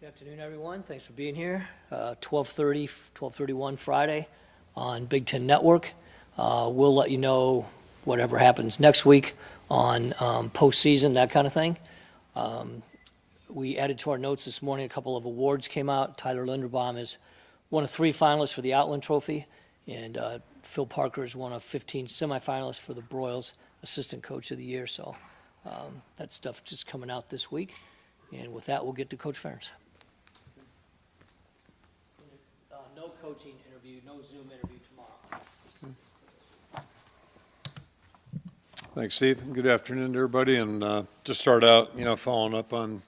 Good afternoon, everyone. Thanks for being here. 12:30, 12:31 Friday on Big Ten Network. We'll let you know whatever happens next week on postseason, that kind of thing. We added to our notes this morning, a couple of awards came out. Tyler Linderbaum is one of 3 finalists for the Outland Trophy, and Phil Parker is one of 15 semifinalists for the Broyles Assistant Coach of the Year. So that stuff just coming out this week. And with that, we'll get to Coach Ferentz. No coaching interview, no Zoom interview tomorrow. Thanks, Steve. Good afternoon to everybody. And just start out, following up on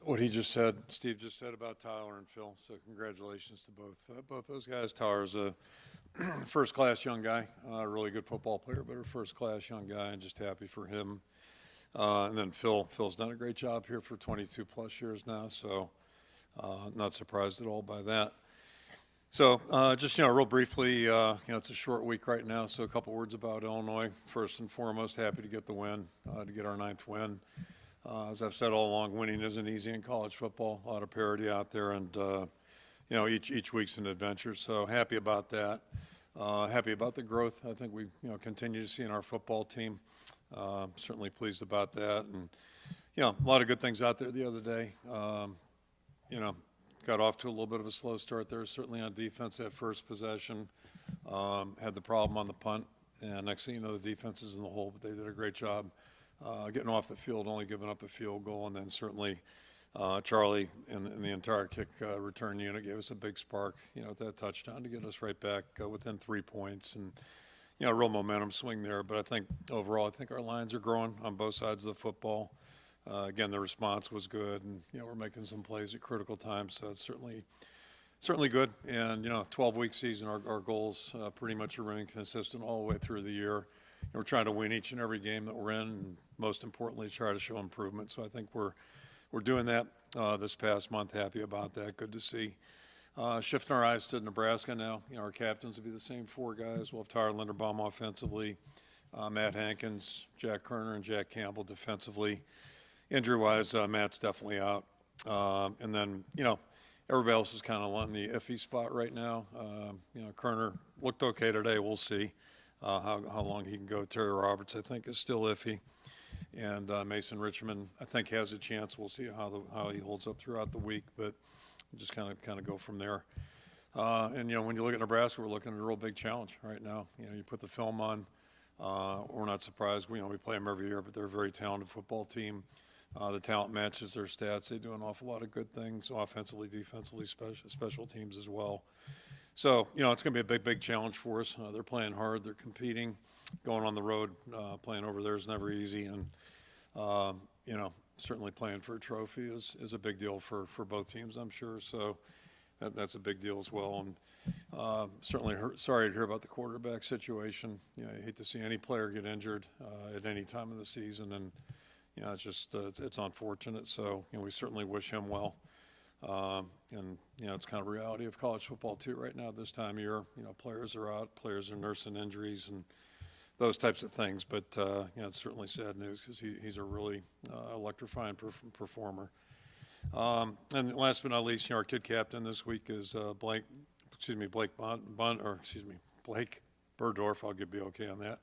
what he just said, Steve just said about Tyler and Phil. So congratulations to both those guys. Tyler's a first-class young guy, a really good football player, but a first-class young guy, and just happy for him. And then Phil's done a great job here for 22-plus years now, so not surprised at all by that. So just, real briefly, it's a short week right now, so a couple words about Illinois. First and foremost, happy to get the win, to get our 9th win. As I've said all along, winning isn't easy in college football. A lot of parity out there, and, each week's an adventure, so happy about that. Happy about the growth I think we continue to see in our football team. Certainly pleased about that. And, a lot of good things out there the other day. Got off to a little bit of a slow start there, certainly on defense that first possession. Had the problem on the punt, and next thing you know, the defense is in the hole, but they did a great job getting off the field, only giving up a field goal, and then certainly Charlie and the entire kick return unit gave us a big spark, with that touchdown to get us right back within 3 points, and real momentum swing there. But I think overall, our lines are growing on both sides of the football. Again, the response was good, and we're making some plays at critical times, so it's certainly good. And 12-week season, our goals pretty much remain consistent all the way through the year. We're trying to win each and every game that we're in, and most importantly, try to show improvement. So I think we're doing that this past month. Happy about that. Good to see. Shifting our eyes to Nebraska now. Our captains will be the same 4 guys. We'll have Tyler Linderbaum offensively, Matt Hankins, Jack Kerner, and Jack Campbell defensively. Injury-wise, Matt's definitely out. And then, everybody else is kind of on the iffy spot right now. Kerner looked okay today. We'll see how long he can go. Terry Roberts, I think, is still iffy. And Mason Richmond, I think, has a chance. We'll see how he holds up throughout the week, but just kind of go from there. And, when you look at Nebraska, we're looking at a real big challenge right now. You put the film on. We're not surprised. We play them every year, but they're a very talented football team. The talent matches their stats. They do an awful lot of good things, offensively, defensively, special teams as well. So, it's going to be a big challenge for us. They're playing hard. They're competing. Going on the road, playing over there is never easy. And, certainly playing for a trophy is a big deal for both teams, I'm sure. So that's a big deal as well. And certainly sorry to hear about the quarterback situation. I hate to see any player get injured at any time of the season. And, it's just it's unfortunate. So we certainly wish him well. And it's kind of a reality of college football too right now this time of year. Players are out, players are nursing injuries and those types of things. But it's certainly sad news because he's a really electrifying performer. And last but not least, our kid captain this week is Blake Burdorf. I'll be okay on that.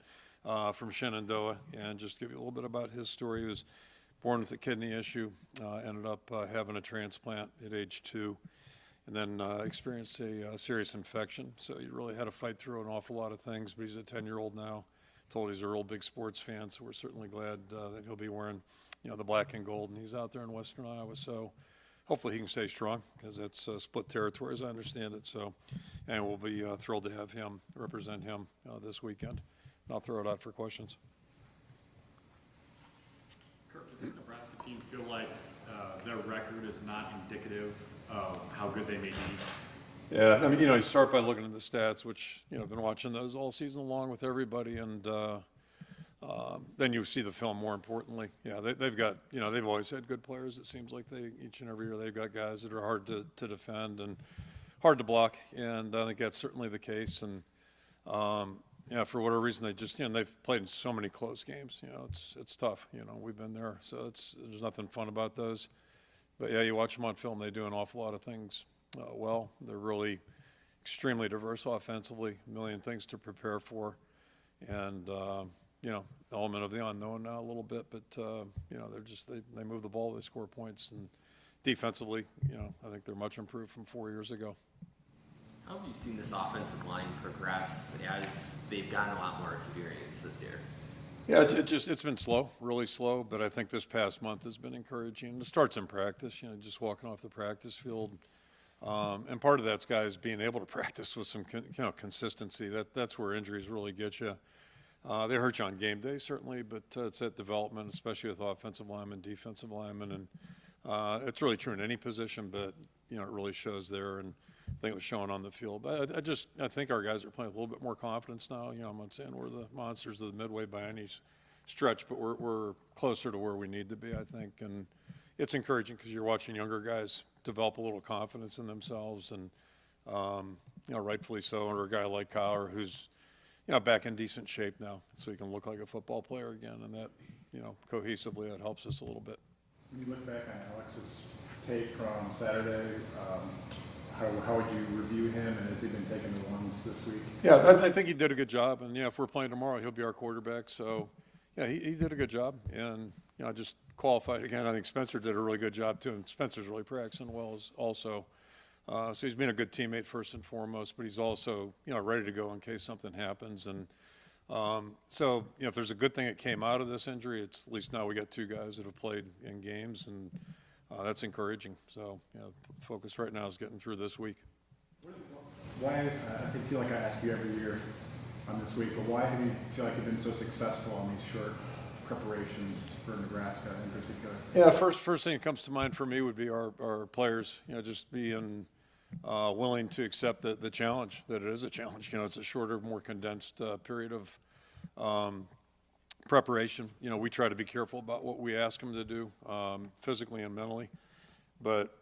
From Shenandoah, and just give you a little bit about his story. He was born with a kidney issue, ended up having a transplant at age 2, and then experienced a serious infection. So he really had to fight through an awful lot of things, but he's a 10-year-old now. Told he's a real big sports fan, so we're certainly glad that he'll be wearing, the black and gold, and he's out there in western Iowa. So hopefully he can stay strong because it's split territory as I understand it. So, and we'll be thrilled to have him represent him this weekend. I'll throw it out for questions. Kirk, does this Nebraska team feel like their record is not indicative of how good they may be? Yeah, you start by looking at the stats, which, I've been watching those all season long with everybody, and then you see the film more importantly. Yeah, they've got, they've always had good players. It seems like each and every year they've got guys that are hard to defend and hard to block, and I think that's certainly the case. And for whatever reason, they just, they've played in so many close games. It's tough. We've been there, so there's nothing fun about those. But yeah, you watch them on film, they do an awful lot of things well. They're really extremely diverse offensively, a million things to prepare for. And, you know, element of the unknown now a little bit, but, you know, they move the ball, they score points. And defensively, you know, I think they're much improved from 4 years ago. How have you seen this offensive line progress as they've gotten a lot more experience this year? Yeah, it's been slow, really slow, but I think this past month has been encouraging. It starts in practice, you know, just walking off the practice field. And part of that's guys being able to practice with some, consistency. That's where injuries really get you. They hurt you on game day, certainly, but it's that development, especially with offensive linemen, defensive linemen, and it's really true in any position, but, you know, it really shows there, and I think it was showing on the field. But I think our guys are playing with a little bit more confidence now. You know, I'm not saying we're the monsters of the midway by any stretch, but we're closer to where we need to be, I think, and it's encouraging because you're watching younger guys develop a little confidence in themselves, and, you know, rightfully so, or a guy like Kyle, who's, you know, back in decent shape now, so he can look like a football player again, and that, you know, cohesively, that helps us a little bit. When you look back on Alex's tape from Saturday, how would you review him, and has he been taking the ones this week? Yeah, I think he did a good job, and yeah, if we're playing tomorrow, he'll be our quarterback. So, yeah, he did a good job, and, you know, just qualified again. I think Spencer did a really good job too, and Spencer's really practicing well also. So he's been a good teammate first and foremost, but he's also, you know, ready to go in case something happens. And so, you know, if there's a good thing that came out of this injury, it's at least now we got two guys that have played in games, and that's encouraging. So, you know, focus right now is getting through this week. Why, I feel like I ask you every year on this week, but why do you feel like you've been so successful on these short preparations for Nebraska in particular? Yeah, first thing that comes to mind for me would be our players, you know, just being willing to accept the challenge, that it is a challenge. You know, it's a shorter, more condensed period of preparation. You know, we try to be careful about what we ask them to do, physically and mentally, but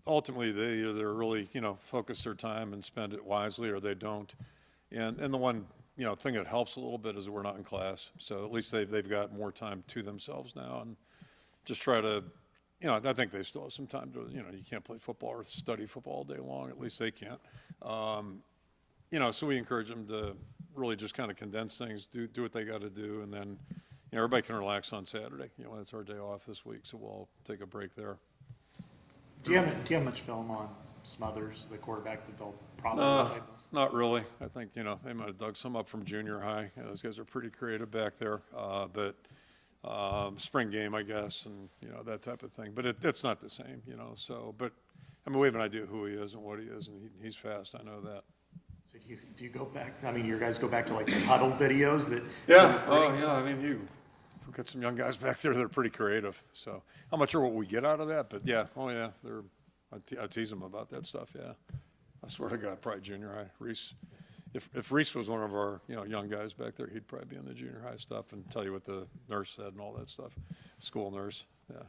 ultimately they either really, you know, focus their time and spend it wisely, or they don't. And the one, you know, thing that helps a little bit is that we're not in class, so at least they've got more time to themselves now, and just try to, you know, I think they still have some time to, you know, you can't play football or study football all day long, at least they can't. You know, so we encourage them to really just kind of condense things, do what they got to do, and then, you know, everybody can relax on Saturday. You know, it's our day off this week, so we'll take a break there. Do you have much film on Smothers, the quarterback that they'll probably play most? Not really. I think, you know, they might have dug some up from junior high. You know, those guys are pretty creative back there, but spring game, I guess, and, you know, that type of thing. But it's not the same, you know. So, but I mean, we have an idea who he is and what he is, and he's fast. I know that. So do you go back? I mean, your guys go back to like the huddle videos that. Yeah. Oh, yeah. I mean, we've got some young guys back there that are pretty creative. So I'm not sure what we get out of that, but yeah. Oh, yeah. I tease them about that stuff. Yeah. I swear to God, probably junior high. Reese. If Reese was one of our, you know, young guys back there, he'd probably be in the junior high stuff and tell you what the nurse said and all that stuff. School nurse, yeah.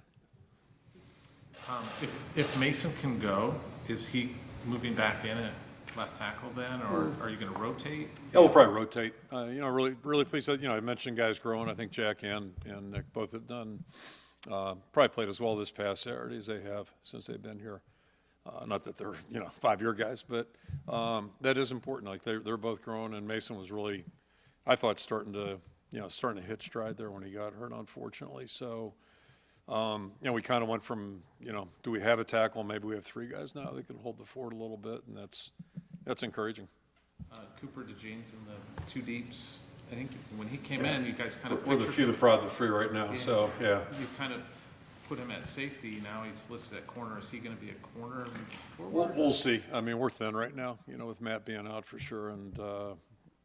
If Mason can go, is he moving back in at left tackle then, or are you going to rotate? Yeah, we'll probably rotate. You know, really pleased that, you know, I mentioned guys growing. I think Jack and Nick both have done, probably played as well this past Saturday as they have since they've been here. Not that they're, you know, 5-year guys, but that is important. Like they're both growing, and Mason was really, I thought, starting to hit stride there when he got hurt, unfortunately. So, you know, we kind of went from, you know, do we have a tackle? Maybe we have 3 guys now that can hold the fort a little bit, and that's encouraging. Cooper DeJeans in the 2 deeps. I think when he came in, you guys kind of We're the few that prod the free right now. So yeah. You kind of put him at safety. Now he's listed at corner. Is he going to be a corner forward? We'll see. I mean, we're thin right now, you know, with Matt being out for sure, and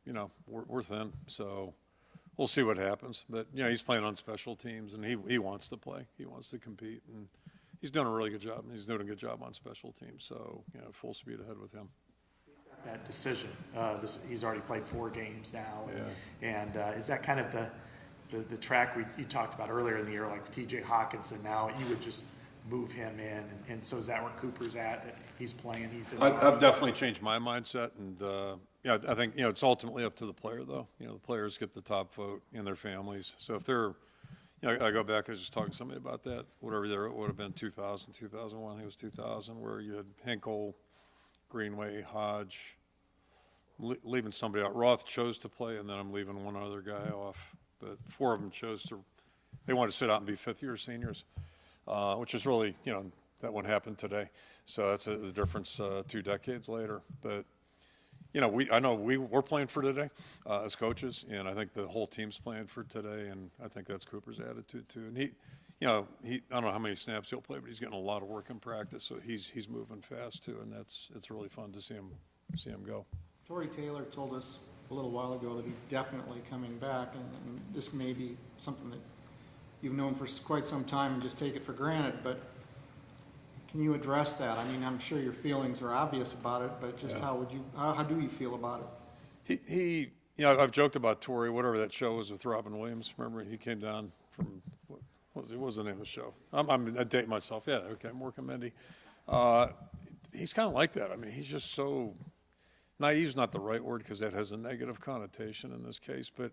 you know, we're thin. So we'll see what happens. But you know, he's playing on special teams, and he wants to play. He wants to compete, and he's doing a really good job. He's doing a good job on special teams. So you know, full speed ahead with him. That decision. He's already played 4 games now, Yeah. and is that kind of the track you talked about earlier in the year, like T.J. Hawkinson? Now you would just move him in, and so is that where Cooper's at? That he's playing. I've definitely changed my mindset, and yeah, I think, you know, it's ultimately up to the player, though. You know, the players get the top vote in their families. So if they're, I go back, I was just talking to somebody about that, whatever there it would have been, 2000, 2001, I think it was 2000, where you had Hinkle, Greenway, Hodge, leaving somebody out. Roth chose to play, and then I'm leaving one other guy off. But 4 of them chose to, they wanted to sit out and be fifth-year seniors, which is really, that wouldn't happen today. So that's the difference 2 decades later. But, I know we're playing for today as coaches, and I think the whole team's playing for today, and I think that's Cooper's attitude too. And he I don't know how many snaps he'll play, but he's getting a lot of work in practice, so he's moving fast too, and it's really fun to see him go. Tory Taylor told us a little while ago that he's definitely coming back, and this may be something that you've known for quite some time and just take it for granted, but can you address that? I mean, I'm sure your feelings are obvious about it, but just how do you feel about it? I've joked about Tory, whatever that show was with Robin Williams. Remember, he came down from, what was the name of the show? I date myself. Yeah, okay, Mork and Mindy. He's kind of like that. I mean, he's just so, naive's not the right word because that has a negative connotation in this case, but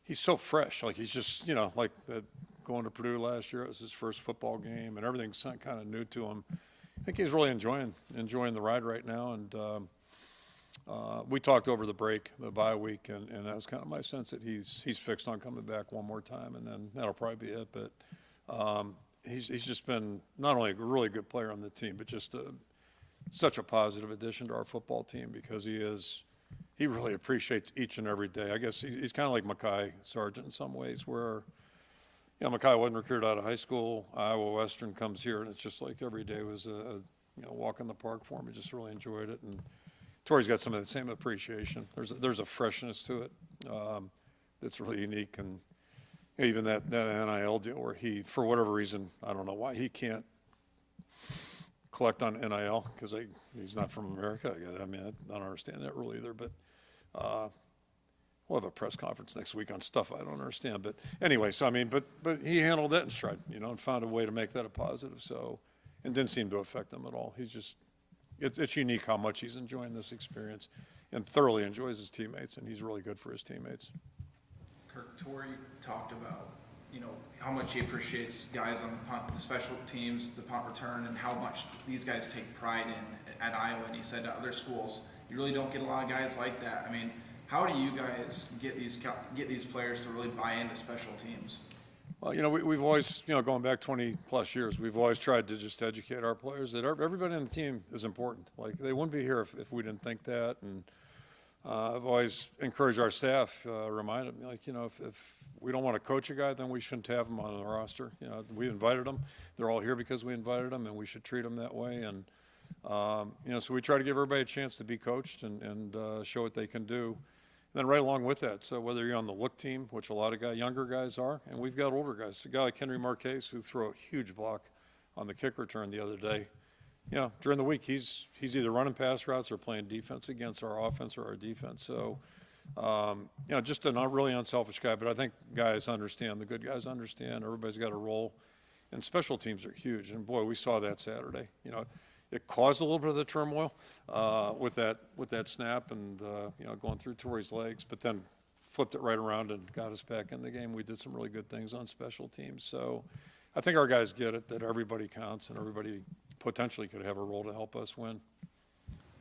he's so fresh. Like he's just, like going to Purdue last year, it was his first football game, and everything's kind of new to him. I think he's really enjoying the ride right now, and we talked over the break, the bye week, and that was kind of my sense that he's fixed on coming back one more time, and then that'll probably be it. But he's just been not only a really good player on the team, but just such a positive addition to our football team because he really appreciates each and every day. I guess he's kind of like Mekhi Sargent in some ways, where Mekhi wasn't recruited out of high school. Iowa Western comes here, and it's just like every day was a walk in the park for him. He just really enjoyed it, and Tory's got some of the same appreciation. There's a freshness to it that's really unique, and even that NIL deal where he, for whatever reason, I don't know why he can't collect on NIL because he's not from America. I mean, I don't understand that rule either, but we'll have a press conference next week on stuff I don't understand. But anyway, so I mean, but he handled that in stride, and found a way to make that a positive. So, and didn't seem to affect him at all. He's just, it's unique how much he's enjoying this experience and thoroughly enjoys his teammates, and he's really good for his teammates. Kirk, Tory talked about, how much he appreciates guys on the punt, the special teams, the punt return, and how much these guys take pride in at Iowa. And he said to other schools, you really don't get a lot of guys like that. I mean, how do you guys get these players to really buy into special teams? Well, we've always, going back 20 plus years, we've always tried to just educate our players that everybody on the team is important. Like they wouldn't be here if we didn't think that. And I've always encouraged our staff, reminded me, if we don't want to coach a guy, then we shouldn't have him on the roster. We invited them. They're all here because we invited them, and we should treat them that way. And, so we try to give everybody a chance to be coached and show what they can do. And then right along with that, so whether you're on the look team, which a lot of younger guys are, and we've got older guys. A guy like Henry Marquez who threw a huge block on the kick return the other day. During the week, he's either running pass routes or playing defense against our offense or our defense. So, just a not really unselfish guy, but I think guys understand, the good guys understand, everybody's got a role, and special teams are huge. And boy, we saw that Saturday. It caused a little bit of the turmoil with that snap and going through Tory's legs, but then flipped it right around and got us back in the game. We did some really good things on special teams. So I think our guys get it, that everybody counts and everybody potentially could have a role to help us win.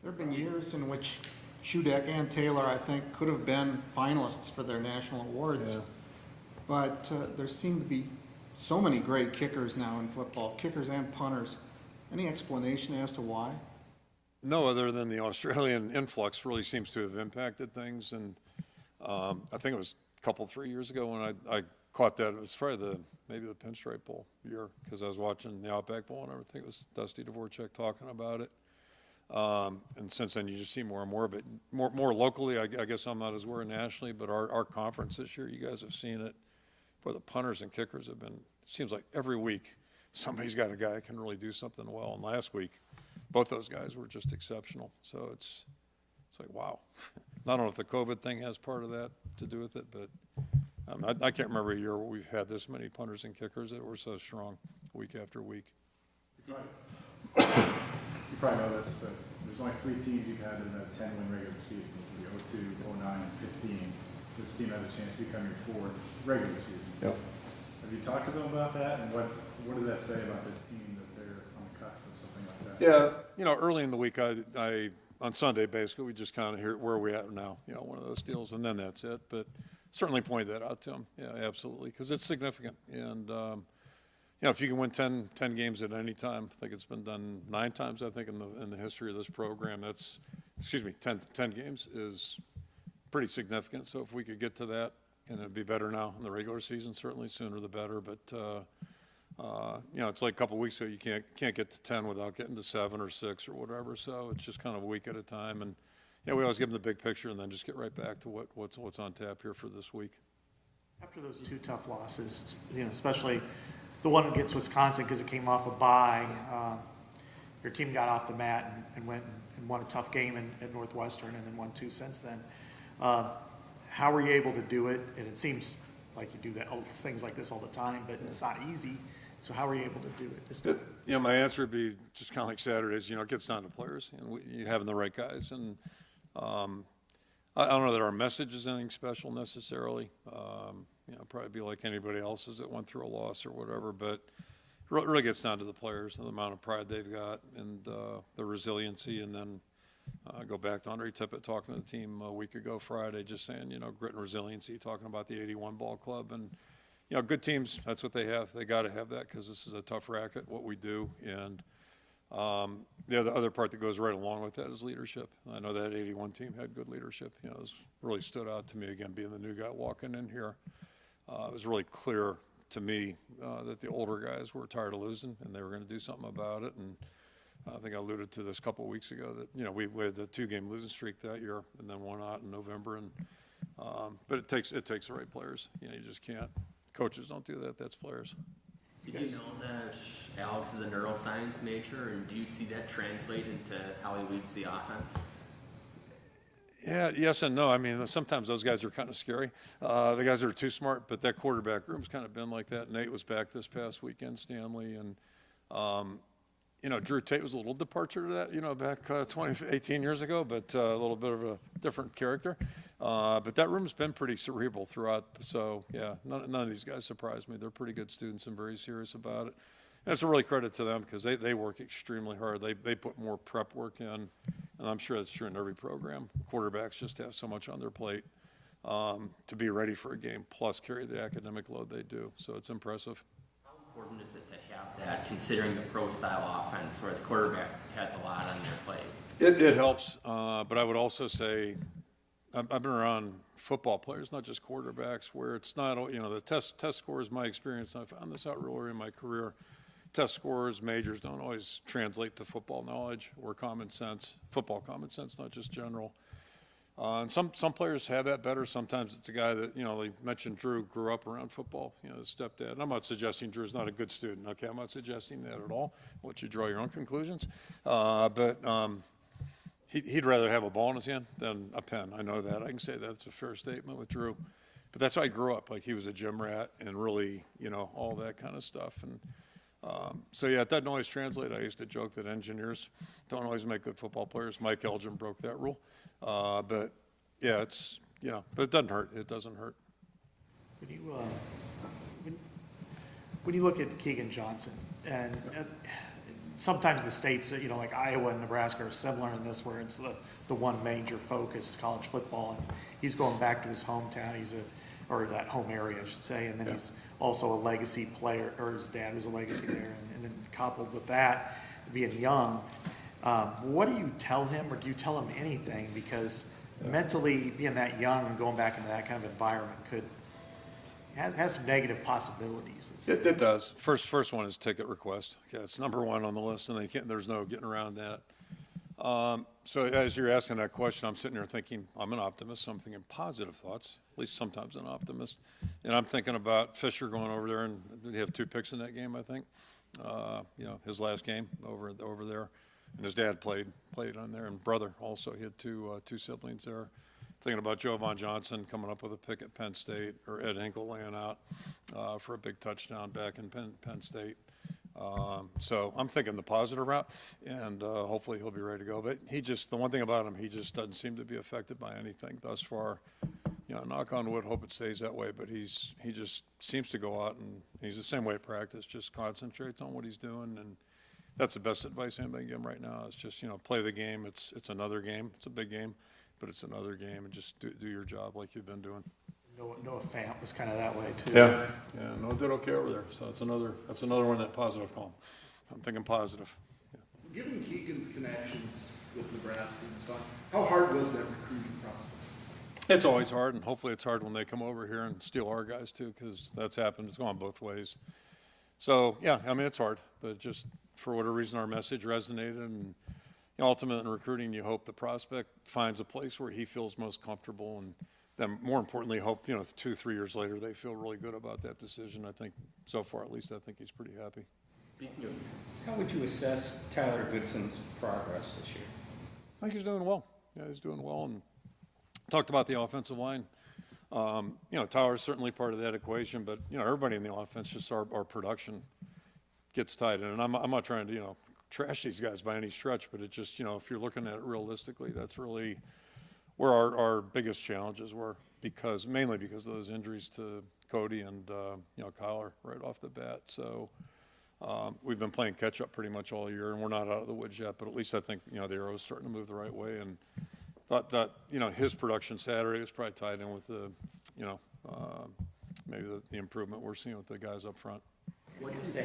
There have been years in which Shudak and Taylor, I think, could have been finalists for their national awards. Yeah. But there seem to be so many great kickers now in football, kickers and punters. Any explanation as to why? No, other than the Australian influx really seems to have impacted things. And I think it was a couple, 3 years ago when I caught that. It was probably maybe the Pinstripe Bowl year because I was watching the Outback Bowl and everything. It was Dusty Dvorak talking about it. And since then, you just see more and more. But more locally, I guess I'm not as worried nationally, but our conference this year, you guys have seen it. For the punters and kickers have been, it seems like every week, somebody's got a guy that can really do something well. And last week, both those guys were just exceptional. So it's like, wow. I don't know if the COVID thing has part of that to do with it, but I can't remember a year where we've had this many punters and kickers that were so strong week after week. You probably know this, but there's only 3 teams you've had in a 10-win regular season, the 02, 09, and 15. This team has a chance to become your 4th regular season. Yep. Have you talked to them about that, and what does that say about this team that they're on the cusp of something like that? Yeah, you know, early in the week, I on Sunday, basically, we just kind of hear where we at now, you know, one of those deals, and then that's it. But certainly point that out to them. Yeah, absolutely, because it's significant. And, you know, if you can win 10 games at any time, I think it's been done 9 times, I think, in the history of this program. 10 games is pretty significant. So if we could get to that, and it'd be better now in the regular season, certainly sooner the better. But, you know, it's like a couple weeks ago, you can't get to 10 without getting to 7 or 6 or whatever. So it's just kind of a week at a time. And, yeah, we always give them the big picture and then just get right back to what's on tap here for this week. After those 2 tough losses, you know, especially the one against Wisconsin because it came off a bye, your team got off the mat and went and won a tough game at Northwestern and then won 2 since then. How were you able to do it? And it seems like you do things like this all the time, but it's not easy. So how were you able to do it this time? You know, my answer would be just kind of like Saturdays. You know, it gets down to players and you having the right guys. And I don't know that our message is anything special necessarily. You know, probably be like anybody else's that went through a loss or whatever. But it really gets down to the players and the amount of pride they've got and the resiliency. And then go back to Andre Tippett talking to the team a week ago Friday, just saying, you know, grit and resiliency, talking about the 81 ball club. And, you know, good teams, that's what they have. They got to have that because this is a tough racket, what we do. And the other part that goes right along with that is leadership. I know that 81 team had good leadership. You know, it really stood out to me, again, being the new guy walking in here. It was really clear to me that the older guys were tired of losing and they were going to do something about it. And I think I alluded to this a couple of weeks ago that, you know, we had the 2-game losing streak that year and then one out in November. And but it takes the right players. You know, you just can't. Coaches don't do that. That's players. Did you know that Alex is a neuroscience major, and do you see that translate into how he leads the offense? Yeah, yes and no. I mean, sometimes those guys are kind of scary. The guys that are too smart, but that quarterback room's kind of been like that. Nate was back this past weekend, Stanley, and you know, Drew Tate was a little departure to that, you know, back 18 years ago, but a little bit of a different character. But that room's been pretty cerebral throughout. So, yeah, none of these guys surprised me. They're pretty good students and very serious about it. And it's a really credit to them because they work extremely hard. They put more prep work in, and I'm sure that's true in every program. Quarterbacks just have so much on their plate to be ready for a game, plus carry the academic load they do. So it's impressive. How important is it to have that, considering the pro-style offense where the quarterback has a lot on their plate? It helps, but I would also say I've been around football players, not just quarterbacks, where it's not, you know, the test scores, my experience, and I found this out real early in my career, test scores, majors don't always translate to football knowledge or common sense, football common sense, not just general. And some players have that better. Sometimes it's a guy that, you know, they mentioned Drew grew up around football, you know, his stepdad. And I'm not suggesting Drew's not a good student, okay? I'm not suggesting that at all. I'll let you draw your own conclusions. But he'd rather have a ball in his hand than a pen. I know that. I can say that's a fair statement with Drew. But that's how I grew up. Like, he was a gym rat and really, you know, all that kind of stuff. And so, yeah, it doesn't always translate. I used to joke that engineers don't always make good football players. Mike Elgin broke that rule. But, yeah, it's, you know, but it doesn't hurt. It doesn't hurt. When you look at Keegan Johnson, and sometimes the states, you know, like Iowa and Nebraska are similar in this, where it's the one major focus, college football, and he's going back to his hometown. Or that home area, I should say, and then he's also a legacy player, or his dad was a legacy player, and then coupled with that, being young, what do you tell him, or do you tell him anything? Because mentally, being that young and going back into that kind of environment has some negative possibilities. It does. First one is ticket request. Okay, it's number one on the list, and there's no getting around that. So as you're asking that question, I'm sitting here thinking, I'm an optimist, so I'm thinking positive thoughts, at least sometimes an optimist. And I'm thinking about Fisher going over there, and did he have 2 picks in that game, I think? You know, his last game over there. And his dad played on there, and brother also. He had two siblings there. Thinking about Jovan Johnson coming up with a pick at Penn State, or Ed Hinkle laying out for a big touchdown back in Penn State. So I'm thinking the positive route, and hopefully he'll be ready to go. But the one thing about him, he just doesn't seem to be affected by anything thus far. knock on wood, hope it stays that way, but he just seems to go out and he's the same way at practice, just concentrates on what he's doing, and that's the best advice anybody can give him right now is just, play the game. It's another game. It's a big game, but it's another game, and just do your job like you've been doing. Noah Fant was kind of that way too. Yeah, Noah did okay over there, so that's another one in that positive column. I'm thinking positive. Yeah. Given Keegan's connections with Nebraska and stuff, how hard was that recruiting process? It's always hard, and hopefully it's hard when they come over here and steal our guys too, because that's happened. It's gone both ways. So, yeah, I mean, it's hard, but just for whatever reason our message resonated, and ultimately in recruiting you hope the prospect finds a place where he feels most comfortable, and then more importantly hope, 2-3 years later they feel really good about that decision. I think so far at least I think he's pretty happy. Speaking of, how would you assess Tyler Goodson's progress this year? I think he's doing well. Yeah, he's doing well, and talked about the offensive line. Tyler's certainly part of that equation, but everybody in the offense, just our production gets tied in. And I'm not trying to trash these guys by any stretch, but it just if you're looking at it realistically, that's really where our biggest challenges were, mainly because of those injuries to Cody and Kyler right off the bat. So we've been playing catch up pretty much all year, and we're not out of the woods yet. But at least I think the arrow's starting to move the right way, and thought that his production Saturday was probably tied in with the maybe the improvement we're seeing with the guys up front. He has to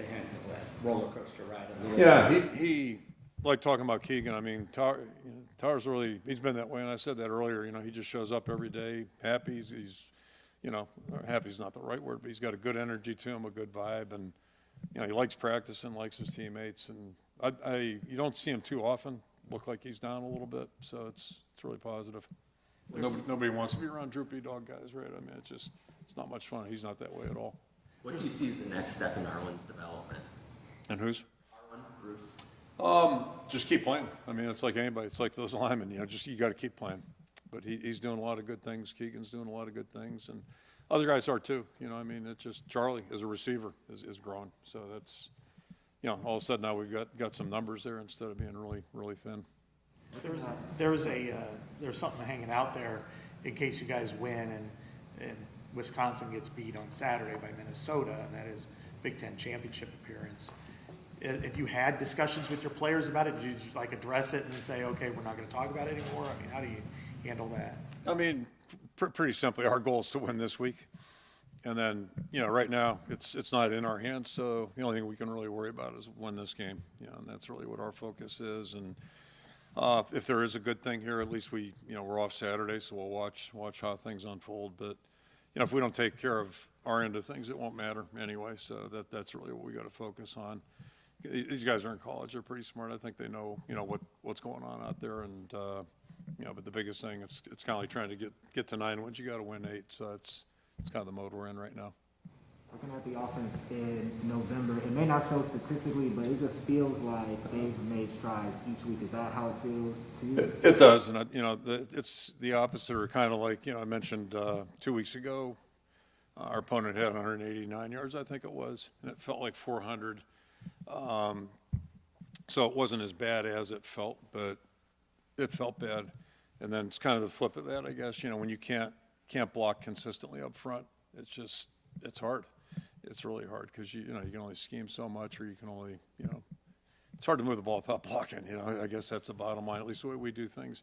handle that roller coaster ride a little Yeah, bit. he like talking about Keegan. I mean, Tyler's really, he's been that way, and I said that earlier. He just shows up every day, happy. He's happy is not the right word, but he's got a good energy to him, a good vibe, and he likes practicing, likes his teammates, and you don't see him too often look like he's down a little bit, so it's really positive. Nobody wants to be around droopy dog guys, right? I mean, it's not much fun. He's not that way at all. What do you see as the next step in Arwen's development? And whose? Arwen, Bruce. Just keep playing. I mean, it's like anybody. It's like those linemen. You got to keep playing. But he's doing a lot of good things. Keegan's doing a lot of good things, and other guys are too. I mean, it's just Charlie as a receiver is growing. So that's all of a sudden now we've got some numbers there instead of being really really thin. There's something hanging out there in case you guys win and Wisconsin gets beat on Saturday by Minnesota, and that is Big Ten championship appearance. If you had discussions with your players about it, did you address it and say, okay, we're not going to talk about it anymore? I mean, how do you handle that? I mean, pretty simply, our goal is to win this week, and then right now it's not in our hands. So the only thing we can really worry about is win this game. And that's really what our focus is. And if there is a good thing here, at least we're off Saturday, so we'll watch how things unfold. But if we don't take care of our end of things, it won't matter anyway. So that's really what we got to focus on. These guys are in college; they're pretty smart. I think they know what's going on out there, and but the biggest thing it's kind of like trying to get to 9 wins. You got to win 8. So it's kind of the mode we're in right now. Looking at the offense in November, it may not show statistically, but it just feels like they've made strides each week. Is that how it feels to you? It does, and it's the opposite, or kind of like I mentioned 2 weeks ago, our opponent had 189 yards, I think it was, and it felt like 400. So it wasn't as bad as it felt, but it felt bad. And then it's kind of the flip of that, I guess. When you can't block consistently up front, it's hard. It's really hard because you can only scheme so much, or you can only it's hard to move the ball without blocking. I guess that's the bottom line, at least the way we do things.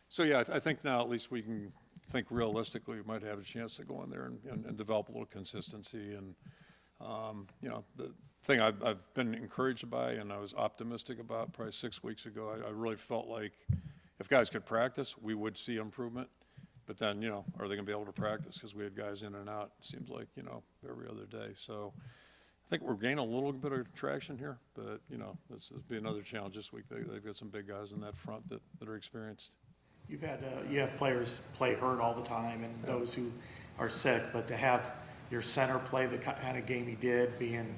So yeah, I think now at least we can think realistically. We might have a chance to go in there and develop a little consistency. And the thing I've been encouraged by, and I was optimistic about probably 6 weeks ago. I really felt like if guys could practice, we would see improvement. But then, are they going to be able to practice? Because we had guys in and out, it seems like, every other day. So I think we're gaining a little bit of traction here. But, this will be another challenge this week. They've got some big guys in that front that are experienced. You have players play hurt all the time, and those who are sick. But to have your center play the kind of game he did, being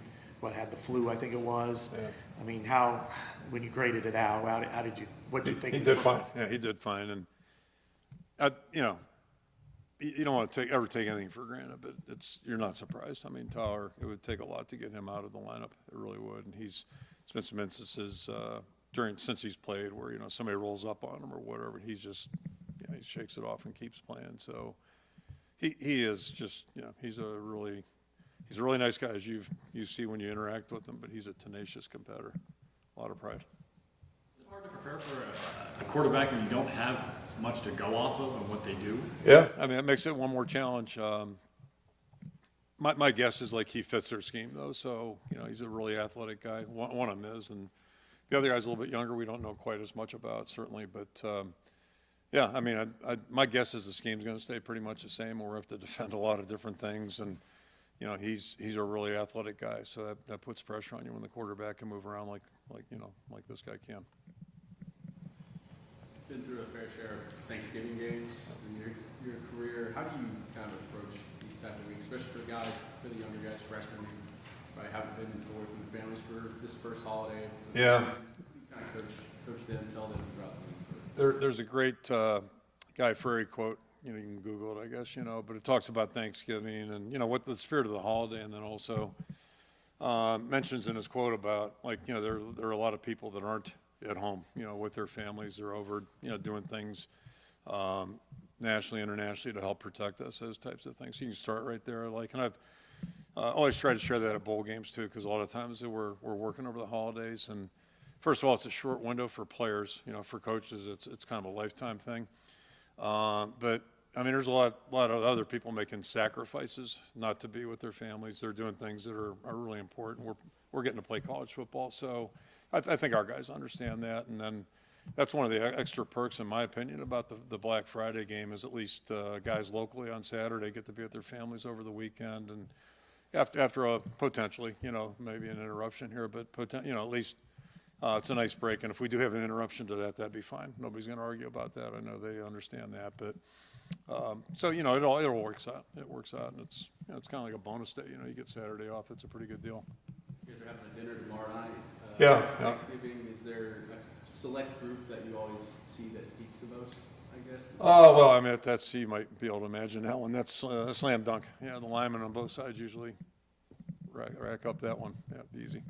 had the flu, I think it was. Yeah. I mean, when you graded it out, what did you think? He did fine. Yeah, he did fine. And you don't want to ever take anything for granted, but you're not surprised. I mean, Tyler, it would take a lot to get him out of the lineup. It really would. And it's been some instances since he's played where somebody rolls up on him or whatever, and he's just he shakes it off and keeps playing. So he is just, he's a really nice guy, as you see when you interact with him, but he's a tenacious competitor. A lot of pride. Is it hard to prepare for a quarterback when you don't have much to go off of and what they do? Yeah, I mean, it makes it one more challenge. My guess is like he fits their scheme though, so he's a really athletic guy. One of them is, and the other guy's a little bit younger. We don't know quite as much about certainly, but yeah, I mean, my guess is the scheme's going to stay pretty much the same. We'll have to defend a lot of different things, and he's a really athletic guy, so that puts pressure on you when the quarterback can move around like this guy can. Been through a fair share of Thanksgiving games in your career. How do you kind of approach these type of weeks, especially for guys, for the younger guys, freshmen, who probably haven't been away from the families for this first holiday? Yeah. Kind of coach them, tell them throughout the week. There's a great Guy Fieri quote. You can Google it, I guess, but it talks about Thanksgiving and, what the spirit of the holiday, and then also mentions in his quote about, there are a lot of people that aren't at home, with their families. They're over, doing things nationally, internationally to help protect us, those types of things. So you can start right there. And I've always tried to share that at bowl games, too, because a lot of times we're working over the holidays. And first of all, it's a short window for players. For coaches, it's kind of a lifetime thing. But I mean, there's a lot of other people making sacrifices not to be with their families. They're doing things that are really important. We're getting to play college football, so I think our guys understand that. And then that's one of the extra perks, in my opinion, about the Black Friday game is at least guys locally on Saturday get to be with their families over the weekend. And after a potentially, maybe an interruption here, but at least it's a nice break. And if we do have an interruption to that, that'd be fine. Nobody's going to argue about that. I know they understand that. But so it all works out. It works out, and it's kind of like a bonus day. You get Saturday off. It's a pretty good deal. You guys are having a dinner tomorrow night. Yeah. Thanksgiving. Is there a select group that you always see that eats the most, I guess? Oh, well, I mean, you might be able to imagine that one. That's a slam dunk. Yeah, the linemen on both sides usually rack up that one. Yeah, easy.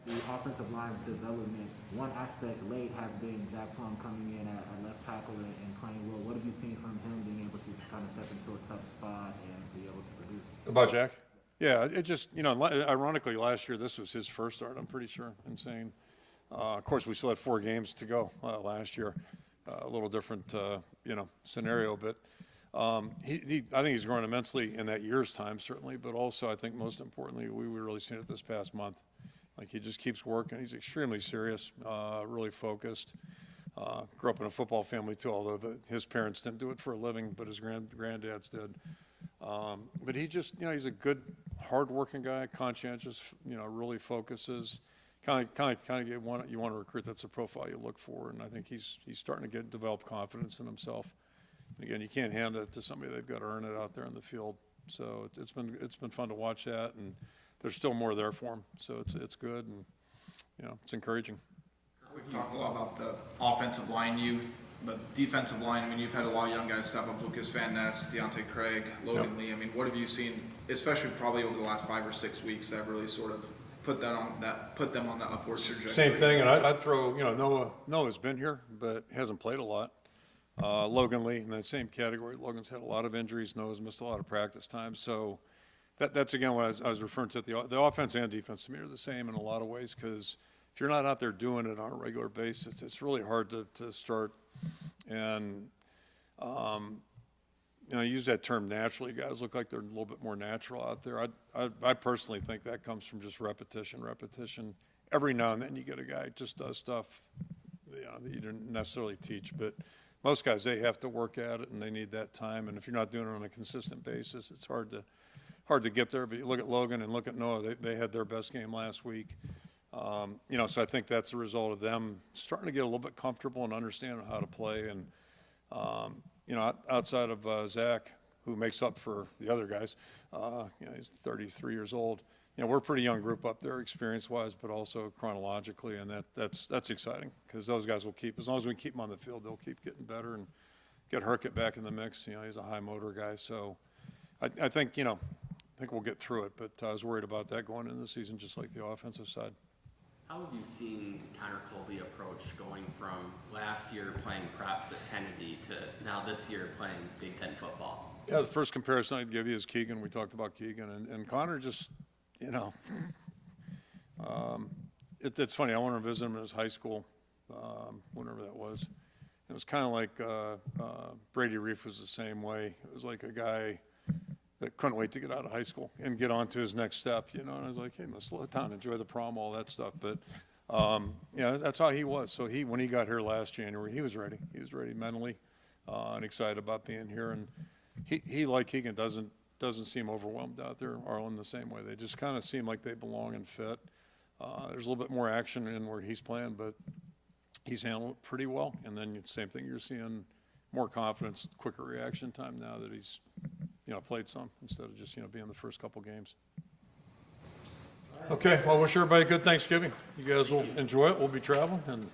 The offensive line's development, one aspect late has been Jack Plum coming in at left tackle and playing well. What have you seen from him being able to kind of step into a tough spot and be able to produce? About Jack? Yeah, it just, ironically, last year this was his first start, I'm pretty sure. Insane. Of course, we still had 4 games to go last year. A little different, scenario, but I think he's grown immensely in that year's time, certainly, but also I think most importantly, we really seen it this past month. He just keeps working. He's extremely serious, really focused. Grew up in a football family too, although his parents didn't do it for a living, but his granddads did. But he just, he's a good, hard-working guy, conscientious. Really focuses. You want to recruit. That's a profile you look for, and I think he's starting to develop confidence in himself. And again, you can't hand it to somebody; they've got to earn it out there in the field. So it's been fun to watch that, and there's still more there for him. So it's good, and it's encouraging. We've talked a lot about the offensive line youth, but defensive line, I mean, you've had a lot of young guys step up, Lucas Van Ness, Deontay Craig, Logan Lee. I mean, what have you seen, especially probably over the last 5 or 6 weeks, that really sort of put them on that upward trajectory? Same thing, and I'd throw, Noah's been here, but hasn't played a lot. Logan Lee in that same category. Logan's had a lot of injuries. Noah's missed a lot of practice time. So that's again what I was referring to. The offense and defense to me are the same in a lot of ways, because if you're not out there doing it on a regular basis, it's really hard to start. And I use that term naturally. Guys look like they're a little bit more natural out there. I personally think that comes from just repetition. Every now and then you get a guy who just does stuff that you didn't necessarily teach, but most guys, they have to work at it and they need that time. And if you're not doing it on a consistent basis, it's hard to get there. But you look at Logan and look at Noah, they had their best game last week. So I think that's a result of them starting to get a little bit comfortable and understanding how to play. And, outside of Zach, who makes up for the other guys, he's 33 years old. We're a pretty young group up there experience-wise, but also chronologically, and that's exciting, because those guys will keep, as long as we keep them on the field, they'll keep getting better and get Herkett back in the mix. He's a high motor guy, so I think we'll get through it, but I was worried about that going into the season, just like the offensive side. How have you seen Connor Colby approach going from last year playing preps at Kennedy to now this year playing Big Ten football? Yeah, the first comparison I'd give you is Keegan. We talked about Keegan, and Connor just, you know, it's funny. I went to visit him in his high school, whenever that was. It was kind of like Brady Reef was the same way. It was like a guy that couldn't wait to get out of high school and get on to his next step, you know. And I was like, hey, let's slow down, enjoy the prom, all that stuff. But yeah, that's how he was. So when he got here last January, he was ready. He was ready mentally and excited about being here. And he like Keegan, doesn't seem overwhelmed out there. Arlen the same way. They just kind of seem like they belong and fit. There's a little bit more action in where he's playing, but he's handled it pretty well. And then same thing, you're seeing more confidence, quicker reaction time now that he's, you know, played some instead of just, you know, being the first couple games. Okay, well, wish everybody a good Thanksgiving. You guys will enjoy it. We'll be traveling, and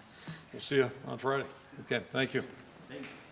we'll see you on Friday. Okay, thank you. Thanks.